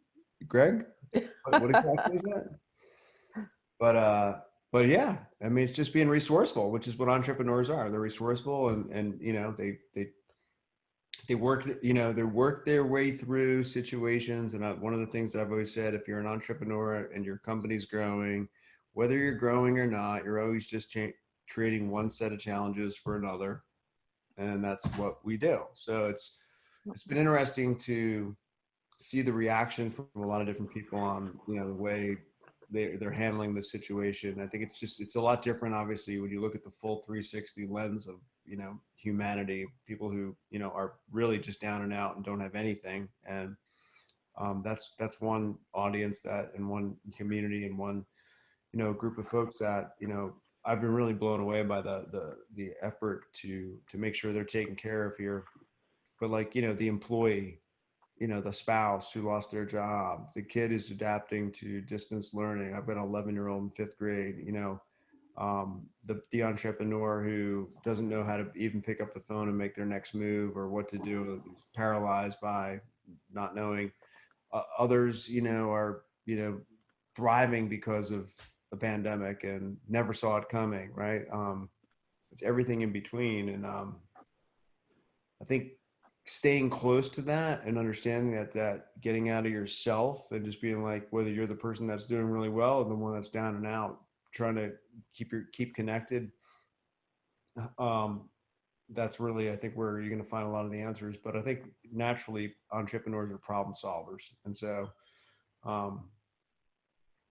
Greg, what exactly is that? But yeah, it's just being resourceful, which is what entrepreneurs are. They're resourceful, and they work their way through situations. And one of the things that I've always said, if you're an entrepreneur and your company's growing, whether you're growing or not, you're always just trading one set of challenges for another. And that's what we do. So it's been interesting to see the reaction from a lot of different people on, the way they're handling the situation. I think it's a lot different, obviously, when you look at the full 360 lens of, humanity, people who, are really just down and out and don't have anything. And that's one audience and one community and one, group of folks that, I've been really blown away by the effort to make sure they're taken care of here. But like, the employee, the spouse who lost their job, the kid who's adapting to distance learning. I've got an 11-year-old in 5th grade, the entrepreneur who doesn't know how to even pick up the phone and make their next move or what to do, paralyzed by not knowing. Others, are, thriving because of the pandemic and never saw it coming, right? It's everything in between. And I think staying close to that and understanding that getting out of yourself and just being like, whether you're the person that's doing really well or the one that's down and out, trying to keep connected. That's really, I think, where you're going to find a lot of the answers. But I think naturally entrepreneurs are problem solvers. And so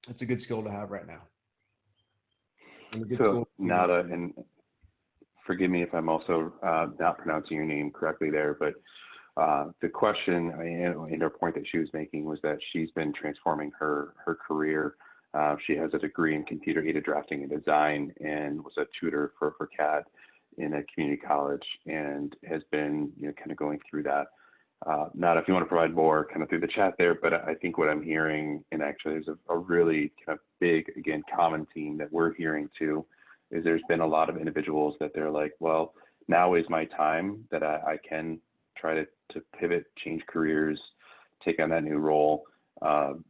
it's a good skill to have right now. So Nada, and forgive me if I'm also not pronouncing your name correctly there, but the question and her point that she was making was that she's been transforming her career. She has a degree in computer-aided drafting and design and was a tutor for CAD in a community college and has been kind of going through that. Nada, if you want to provide more kind of through the chat there, but I think what I'm hearing, and actually there's a really kind of big, again, common theme that we're hearing too, is there's been a lot of individuals that they're like, well, now is my time that I can try to pivot, change careers, take on that new role.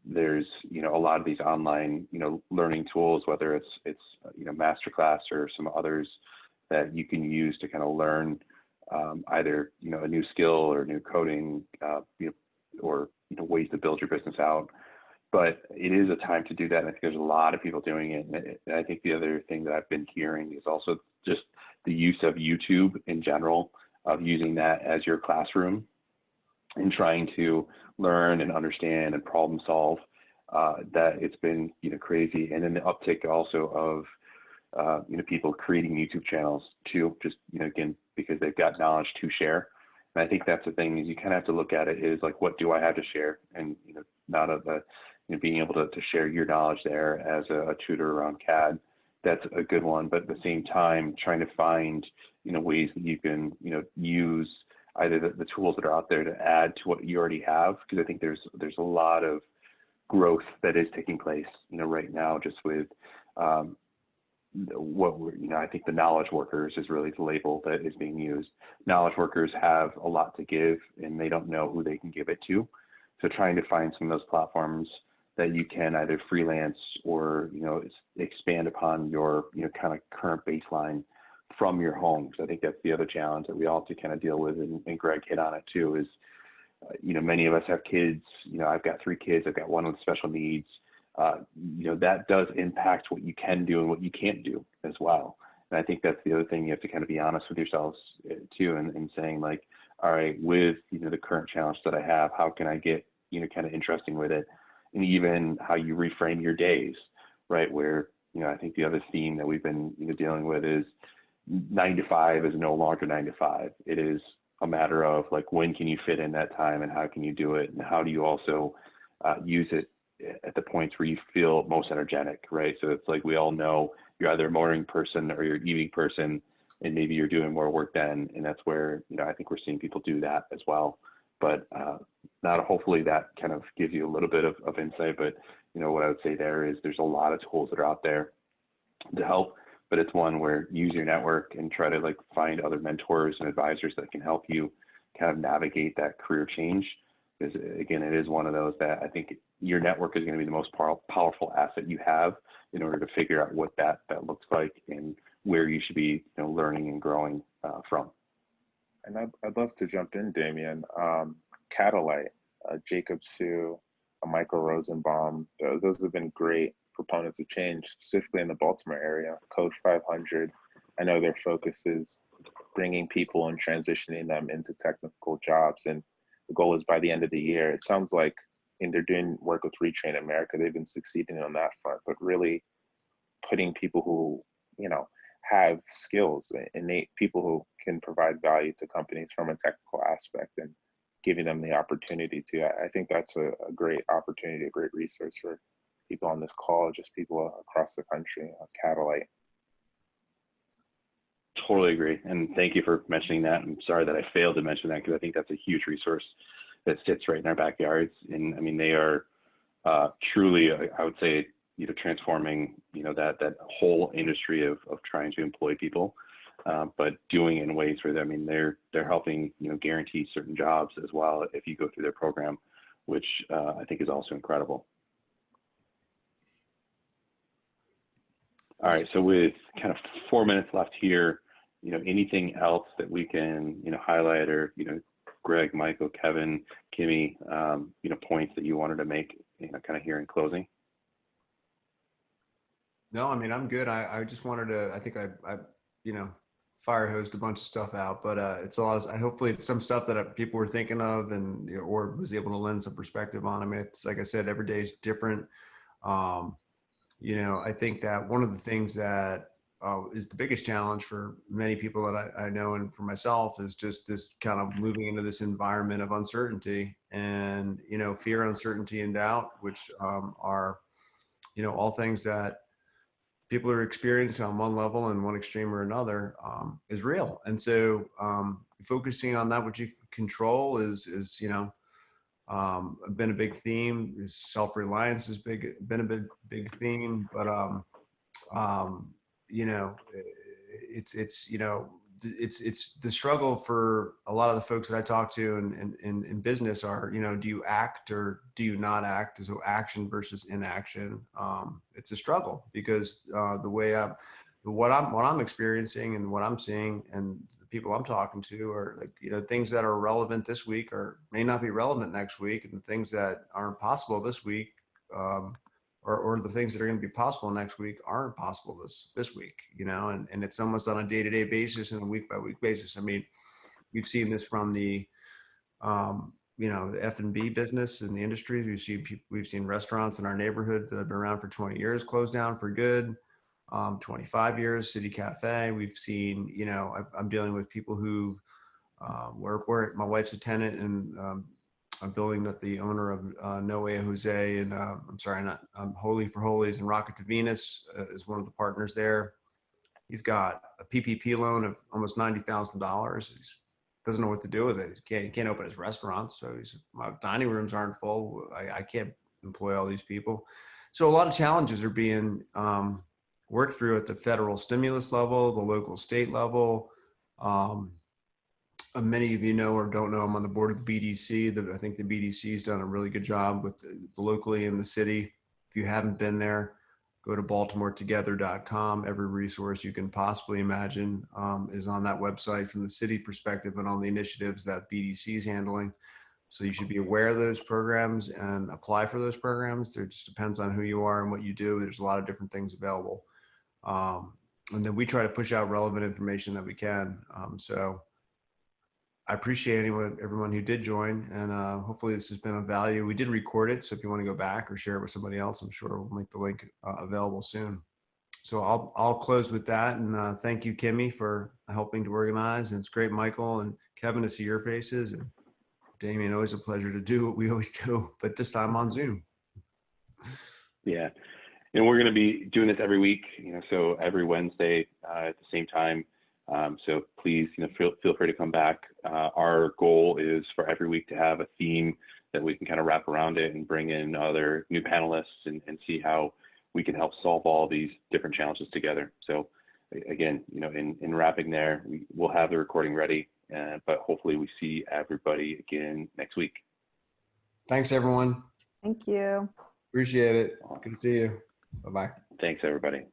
There's, a lot of these online, learning tools, whether it's, masterclass or some others that you can use to kind of learn either, a new skill or new coding, or, ways to build your business out. But it is a time to do that. And I think there's a lot of people doing it. And I think the other thing that I've been hearing is also just the use of YouTube in general, of using that as your classroom and trying to learn and understand and problem solve. That it's been, crazy. And then the uptick also of, people creating YouTube channels too, just, again, because they've got knowledge to share. And I think that's the thing, is you kind of have to look at it is like, what do I have to share? And, not being able to share your knowledge there as a tutor around CAD, that's a good one. But at the same time, trying to find, ways that you can, use either the tools that are out there to add to what you already have. Because I think there's a lot of growth that is taking place, right now, just with what we're, I think the knowledge workers is really the label that is being used. Knowledge workers have a lot to give, and they don't know who they can give it to. So trying to find some of those platforms that you can either freelance or, expand upon your, kind of current baseline from your home. Because I think that's the other challenge that we all have to kind of deal with, and Greg hit on it too, is, many of us have kids. I've got 3 kids. I've got one with special needs. That does impact what you can do and what you can't do as well. And I think that's the other thing, you have to kind of be honest with yourselves too, and saying like, all right, with, the current challenge that I have, how can I get, kind of interesting with it? And even how you reframe your days, right? Where, I think the other theme that we've been, dealing with is 9 to 5 is no longer 9 to 5. It is a matter of like, when can you fit in that time and how can you do it? And how do you also use it at the points where you feel most energetic, right? So it's like, we all know you're either a morning person or you're an evening person, and maybe you're doing more work then. And that's where, I think we're seeing people do that as well. But hopefully that kind of gives you a little bit of insight. But, what I would say there is there's a lot of tools that are out there to help, but it's one where use your network and try to like find other mentors and advisors that can help you kind of navigate that career change. Because again, it is one of those that I think your network is going to be the most powerful asset you have in order to figure out what that looks like and where you should be, learning and growing from. And I'd love to jump in, Damien. Catalyte, Jacob Sue, Michael Rosenbaum, those have been great proponents of change, specifically in the Baltimore area. Code 500, I know their focus is bringing people and transitioning them into technical jobs. And the goal is by the end of the year. It sounds like, and they're doing work with Retrain America, they've been succeeding on that front, but really putting people who, have skills, innate people who can provide value to companies from a technical aspect and giving them the opportunity to. I think that's a great opportunity, a great resource for people on this call, just people across the country, Catalyte. Totally agree. And thank you for mentioning that. I'm sorry that I failed to mention that, because I think that's a huge resource that sits right in our backyards. And I mean, they are truly, I would say, transforming, that whole industry of trying to employ people, but doing it in ways where, I mean, they're helping, guarantee certain jobs as well if you go through their program, which I think is also incredible. All right, so with kind of 4 minutes left here, anything else that we can, highlight, or, Greg, Michael, Kevin, Kimmy, points that you wanted to make, kind of here in closing? No, I mean, I'm good. I just wanted to, I think I fire hosed a bunch of stuff out, but it's a lot of, hopefully it's some stuff that people were thinking of and, or was able to lend some perspective on. I mean, it's like I said, every day is different. I think that one of the things that is the biggest challenge for many people that I know, and for myself, is just this kind of moving into this environment of uncertainty and, fear, uncertainty, and doubt, which are, all things that people are experiencing on one level and one extreme or another, is real. And so focusing on that, what you control is been a big theme. Is self-reliance has been a big theme, but it's the struggle for a lot of the folks that I talk to in business are, do you act or do you not act? So action versus inaction. It's a struggle because the way what I'm experiencing and what I'm seeing and the people I'm talking to are like, you know, things that are relevant this week or may not be relevant next week, and the things that aren't possible this week, or the things that are going to be possible next week aren't possible this week, you know, and it's almost on a day-to-day basis and a week-by-week basis. I mean, we've seen this from the you know, the F&B business and the industries. We've seen restaurants in our neighborhood that have been around for 20 years close down for good. 25 years, City Cafe. We've seen, you know, I'm dealing with people who my wife's a tenant in a building that the owner of Noe Jose and I'm sorry, not Holy for Holies and Rocket to Venus is one of the partners there. He's got a PPP loan of almost $90,000. He doesn't know what to do with it. He can't open his restaurants. So my dining rooms aren't full. I can't employ all these people. So a lot of challenges are being worked through at the federal stimulus level, the local state level. Many of you know or don't know, I'm on the board of the BDC. I think the BDC has done a really good job with the locally in the city. If you haven't been there, go to baltimoretogether.com. Every resource you can possibly imagine is on that website from the city perspective and on the initiatives that BDC is handling. So you should be aware of those programs and apply for those programs. It just depends on who you are and what you do. There's a lot of different things available. And then we try to push out relevant information that we can. So I appreciate everyone who did join, and hopefully this has been of value. We did record it, so if you want to go back or share it with somebody else, I'm sure we'll make the link available soon. So I'll close with that, and thank you, Kimmy, for helping to organize. And it's great, Michael and Kevin, to see your faces. And Damien, always a pleasure to do what we always do, but this time on Zoom. Yeah, and we're going to be doing this every week, you know, so every Wednesday at the same time. So please, you know, feel free to come back. Our goal is for every week to have a theme that we can kind of wrap around it and bring in other new panelists and see how we can help solve all these different challenges together. So again, you know, in wrapping there, we'll have the recording ready, but hopefully we see everybody again next week. Thanks, everyone. Thank you. Appreciate it. Good to see you. Bye-bye. Thanks, everybody.